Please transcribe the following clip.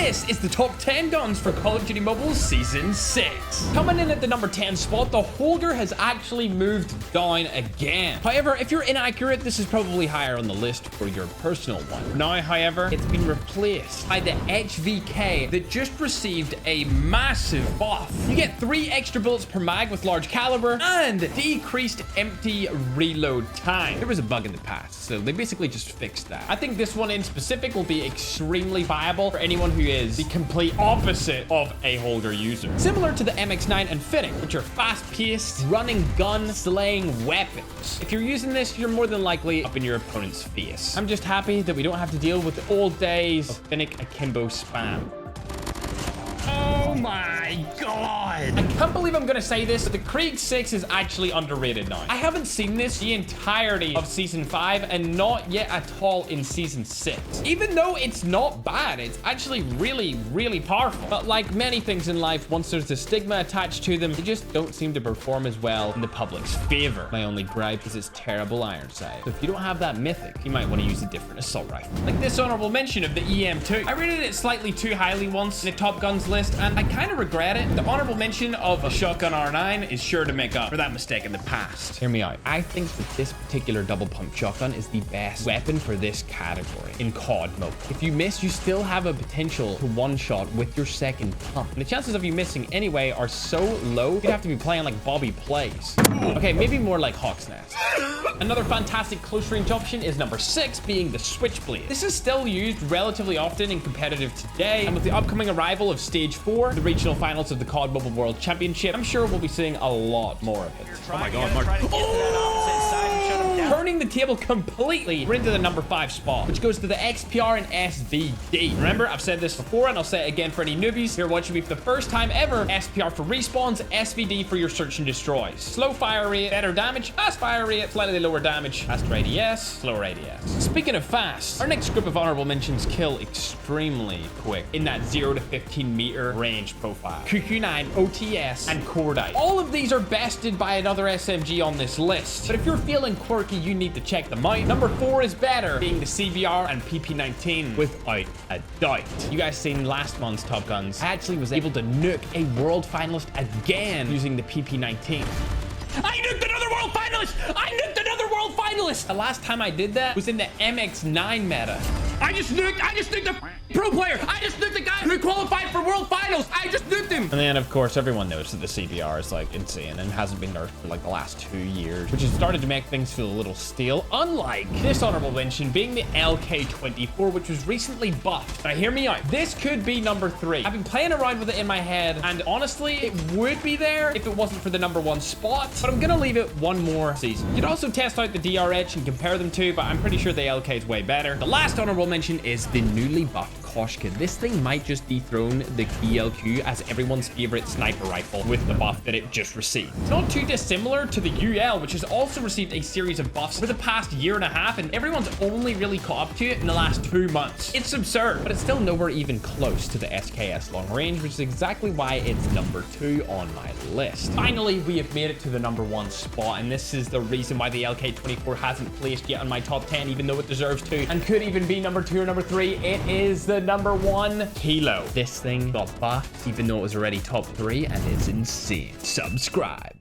this is the top 10 guns for Call of Duty Mobile Season 6. Coming in at the number 10 spot, the holder has actually moved down again. However, if you're inaccurate, this is probably higher on the list for your personal one. Now, however, it's been replaced by the HVK that just received a massive buff. You get 3 extra bullets per mag with large caliber and decreased empty reload time. There was a bug in the past, so they basically just fixed that. I think this one in specific will be extremely viable for anyone who is the complete opposite of a holder user. Similar to the MX9 and Fitting, which are fast-paced, running gun slaying weapons. If you're using this, you're more than likely up in your opponent's face. I'm just happy that we don't have to deal with the old days of Finnick Akimbo spam. Oh my god! I can't believe I'm gonna say this, but the Krieg 6 is actually underrated now. I haven't seen this the entirety of Season 5 and not yet at all in Season 6. Even though it's not bad, it's actually really, really powerful. But like many things in life, once there's a stigma attached to them, they just don't seem to perform as well in the public's favor. My only gripe is its terrible iron sight. So if you don't have that mythic, you might want to use a different assault rifle. Like this honorable mention of the EM2. I rated it slightly too highly once in the Top Guns list, and I kind of regret it. The honorable mention of a shotgun R9 is sure to make up for that mistake in the past. Hear me out. I think that this particular double pump shotgun is the best weapon for this category in COD mode. If you miss, you still have a potential to one-shot with your second pump. And the chances of you missing anyway are so low, you'd have to be playing like Bobby plays. Okay, maybe more like Hawk's Nest. Another fantastic close range option is number 6, being the Switchblade. This is still used relatively often in competitive today, and with the upcoming arrival of Stage 4, the regional finals of the COD Mobile World Championship, I'm sure we'll be seeing a lot more of it. Oh my god, Mark. Turning the table completely, we're into the number 5 spot, which goes to the XPR and SVD. Remember, I've said this before, and I'll say it again for any newbies. Here watching me for the first time ever, SPR for respawns, SVD for your search and destroys. Slow fire rate, better damage, fast fire rate, slightly lower damage, faster ADS, slower ADS. Speaking of fast, our next group of honorable mentions kill extremely quick in that 0 to 15 meter range profile. QQ9, OTS, and Cordite. All of these are bested by another SMG on this list, but if you're feeling quirky, you need to check them out. Number 4 is better, being the CBR and PP19 without a doubt. You guys seen last month's Top Guns? I actually was able to nuke a world finalist again using the PP19. I nuked another world finalist! I nuked another world finalist! The last time I did that was in the MX9 meta. I just nuked the pro player. I just nuked the guy who qualified for world finals. I just nuked him. And then, of course, everyone knows that the CBR is like insane and hasn't been nerfed for like the last 2 years, which has started to make things feel a little stale. Unlike this honorable mention being the LK24, which was recently buffed. Now, hear me out. This could be number 3. I've been playing around with it in my head, and honestly, it would be there if it wasn't for the number 1 spot. But I'm gonna leave it one more season. You could also test out the DRH and compare them to, but I'm pretty sure the LK is way better. The last honorable mention is the newly buffed Koshka. This thing might just dethrone the BLQ as everyone's favorite sniper rifle with the buff that it just received. It's not too dissimilar to the UL, which has also received a series of buffs for the past year and a half, and everyone's only really caught up to it in the last 2 months. It's absurd, but it's still nowhere even close to the SKS long range, which is exactly why it's number 2 on my list. Finally, we have made it to the number 1 spot, and this is the reason why the LK24 hasn't placed yet on my top 10, even though it deserves to, and could even be number 2 or number 3. It is the number 1 Kilo. This thing got buffed, even though it was already top 3, and it's insane. Subscribe.